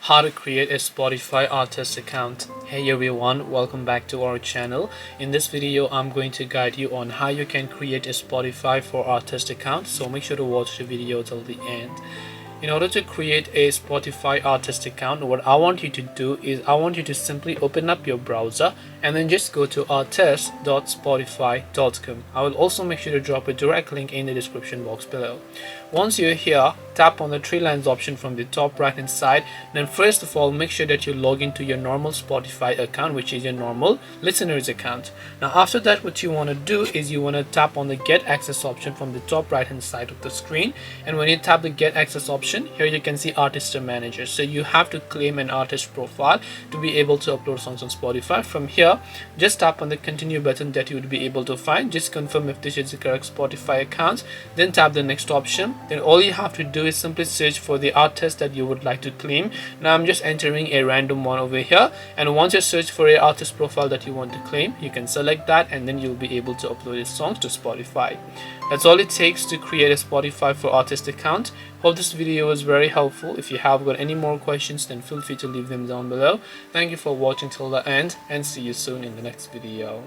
How to create a Spotify artist account. Hey everyone, welcome back to our channel. In this video I'm going to guide you on how you can create a Spotify for artist account, so make sure to watch the video till the end. In order to create a Spotify artist account, what I want you to do is I want you to simply open up your browser and then just go to artist.spotify.com. I will also make sure to drop a direct link in the description box below. Once you're here, tap on the three lines option from the top right hand side. Then first of all, make sure that you log into your normal Spotify account, which is your normal listeners account. Now after that, what you want to do is you want to tap on the get access option from the top right hand side of the screen. And when you tap the get access option, here you can see artist manager. So you have to claim an artist profile to be able to upload songs on Spotify. From here, just tap on the continue button that you would be able to find. Just confirm if this is the correct Spotify account, then tap the next option. Then all you have to do is simply search for the artist that you would like to claim. Now I'm just entering a random one over here, and once you search for a artist profile that you want to claim, you can select that and then you'll be able to upload your songs to Spotify. That's all it takes to create a Spotify for artist account. Hope this video was very helpful. If you have got any more questions, then feel free to leave them down below. Thank you for watching till the end, and see you soon in the next video.